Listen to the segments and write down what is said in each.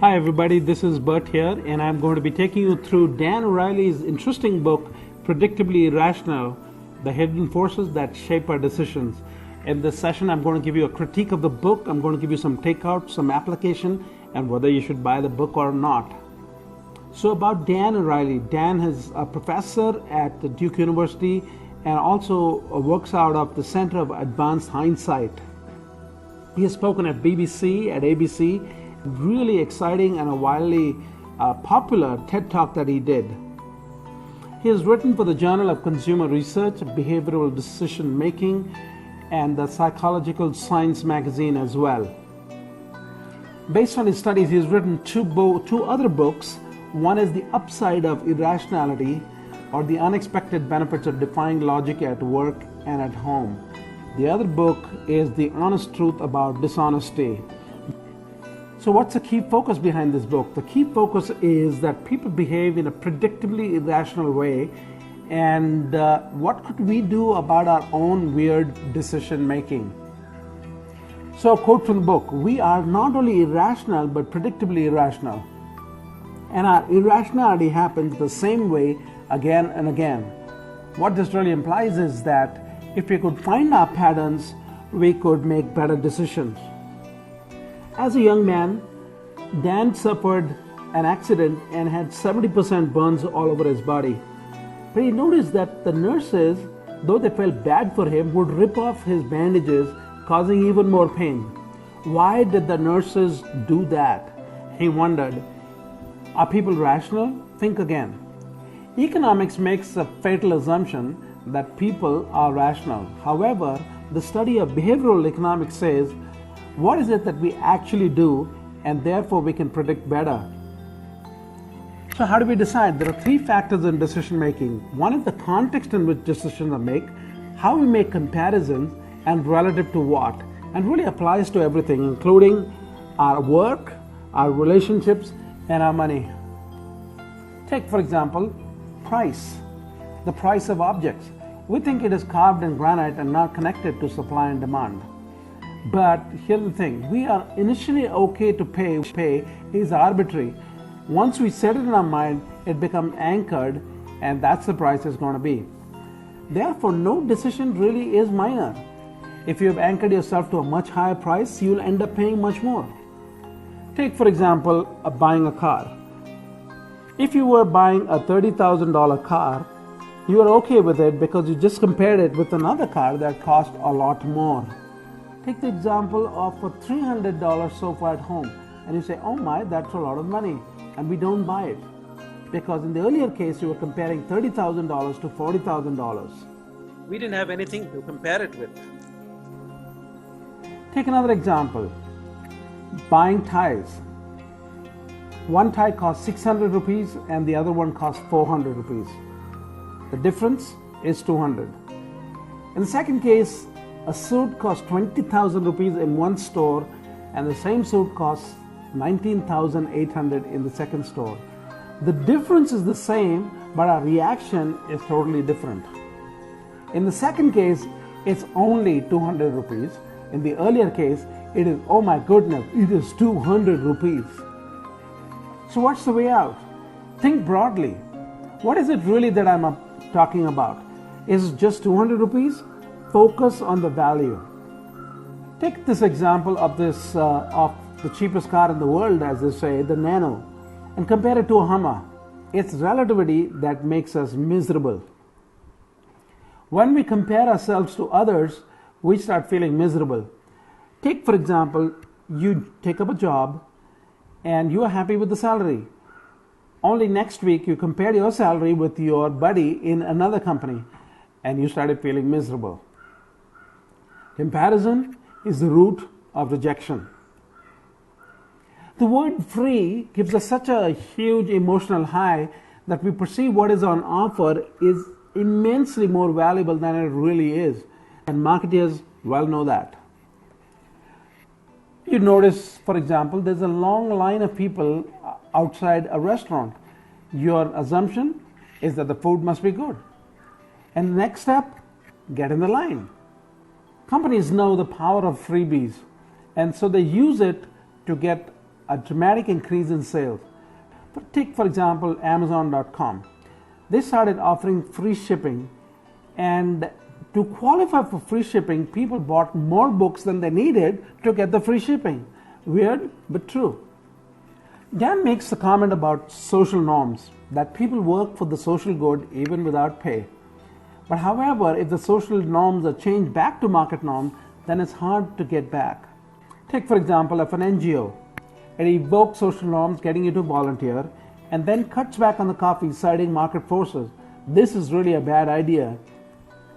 Hi everybody, this is Bert here, and I'm going to be taking you through Dan Ariely's interesting book, Predictably Irrational, The Hidden Forces That Shape Our Decisions. In this session, I'm going to give you a critique of the book. I'm going to give you some takeout, some application, and whether you should buy the book or not. So about Dan Ariely. Dan is a professor at the Duke University and also works out of the Center of Advanced Hindsight. He has spoken at BBC, at ABC, really exciting and a widely popular TED Talk that he did. He has written for the Journal of Consumer Research, Behavioral Decision Making, and the Psychological Science magazine as well. Based on his studies, he has written two other books. One is The Upside of Irrationality, or The Unexpected Benefits of Defying Logic at Work and at Home. The other book is The Honest Truth About Dishonesty. So what's the key focus behind this book? The key focus is that people behave in a predictably irrational way, and what could we do about our own weird decision making? So a quote from the book: we are not only irrational but predictably irrational, and our irrationality happens the same way again and again. What this really implies is that if we could find our patterns, we could make better decisions. As a young man, Dan suffered an accident and had 70% burns all over his body. But he noticed that the nurses, though they felt bad for him, would rip off his bandages, causing even more pain. Why did the nurses do that? He wondered. Are people rational? Think again. Economics makes a fatal assumption that people are rational. However, the study of behavioral economics says, what is it that we actually do, and therefore we can predict better? So how do we decide? There are three factors in decision making. One is the context in which decisions are made, how we make comparisons, and relative to what, and really applies to everything, including our work, our relationships, and our money. Take, for example, price, the price of objects. We think it is carved in granite and not connected to supply and demand. But here's the thing, we are initially okay to pay is arbitrary. Once we set it in our mind, it becomes anchored, and that's the price it's going to be. Therefore, no decision really is minor. If you have anchored yourself to a much higher price, you'll end up paying much more. Take, for example, buying a car. If you were buying a $30,000 car, you are okay with it because you just compared it with another car that cost a lot more. Take the example of a $300 sofa at home, and you say, oh my, that's a lot of money, and we don't buy it. Because in the earlier case, you were comparing $30,000 to $40,000. We didn't have anything to compare it with. Take another example, buying ties. One tie costs 600 rupees and the other one costs 400 rupees. The difference is 200. In the second case, a suit costs 20,000 rupees in one store, and the same suit costs 19,800 in the second store. The difference is the same, but our reaction is totally different. In the second case, it's only 200 rupees. In the earlier case, it is, oh my goodness, it is 200 rupees. So what's the way out? Think broadly. What is it really that I'm talking about? Is it just 200 rupees? Focus on the value. Take this example of the cheapest car in the world, as they say, the Nano, and compare it to a Hummer. It's relativity that makes us miserable. When we compare ourselves to others, we start feeling miserable. Take, for example, you take up a job and you are happy with the salary. Only next week you compare your salary with your buddy in another company and you started feeling miserable. Comparison is the root of rejection. The word free gives us such a huge emotional high that we perceive what is on offer is immensely more valuable than it really is. And marketers well know that. You notice, for example, there's a long line of people outside a restaurant. Your assumption is that the food must be good. And the next step, get in the line. Companies know the power of freebies, and so they use it to get a dramatic increase in sales. But take, for example, Amazon.com. They started offering free shipping, and to qualify for free shipping, people bought more books than they needed to get the free shipping. Weird, but true. Dan makes the comment about social norms, that people work for the social good even without pay. But however, if the social norms are changed back to market norms, then it's hard to get back. Take, for example, if an NGO, it evokes social norms getting you to volunteer and then cuts back on the coffee citing market forces. This is really a bad idea.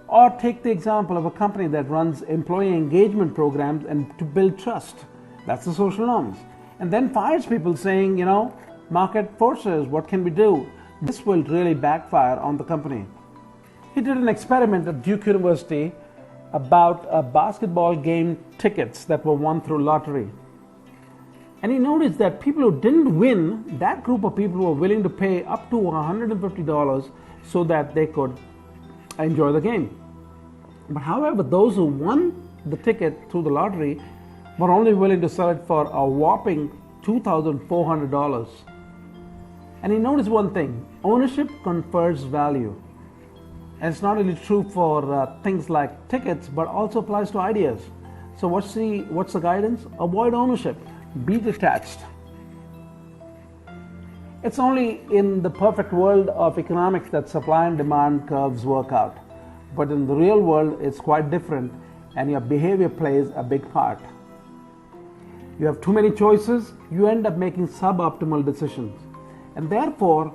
Or take the example of a company that runs employee engagement programs and to build trust. That's the social norms. And then fires people saying, market forces, what can we do? This will really backfire on the company. He did an experiment at Duke University about basketball game tickets that were won through lottery. And he noticed that people who didn't win, that group of people were willing to pay up to $150 so that they could enjoy the game. But however, those who won the ticket through the lottery were only willing to sell it for a whopping $2,400. And he noticed one thing: ownership confers value. And it's not only true for things like tickets, but also applies to ideas. So what's the guidance? Avoid ownership. Be detached. It's only in the perfect world of economics that supply and demand curves work out. But in the real world, it's quite different, and your behavior plays a big part. You have too many choices, you end up making suboptimal decisions. And therefore,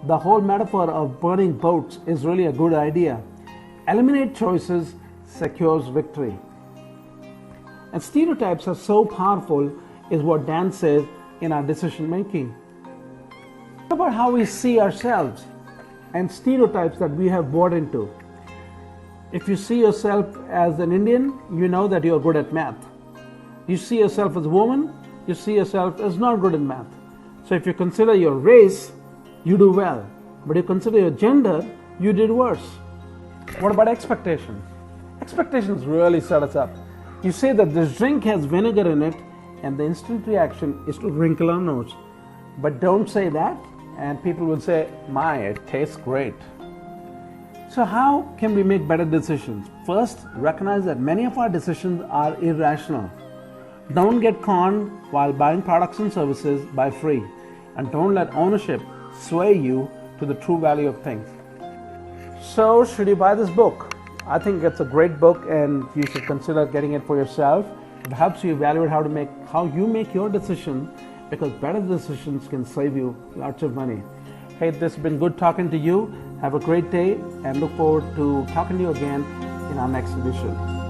the whole metaphor of burning boats is really a good idea. Eliminate choices secures victory. And stereotypes are so powerful, is what Dan says in our decision making. What about how we see ourselves and stereotypes that we have bought into? If you see yourself as an Indian, you know that you're good at math. You see yourself as a woman, you see yourself as not good in math. So if you consider your race, you do well. But you consider your gender, you did worse. What about expectations? Expectations really set us up. You say that this drink has vinegar in it, and the instant reaction is to wrinkle our nose. But don't say that, and people will say, my, it tastes great. So how can we make better decisions? First, recognize that many of our decisions are irrational. Don't get conned while buying products and services by free. And don't let ownership sway you to the true value of things. So, should you buy this book? I think it's a great book, and you should consider getting it for yourself. It helps you evaluate how you make your decision, because better decisions can save you lots of money. Hey, this has been good talking to you. Have a great day, and look forward to talking to you again in our next edition.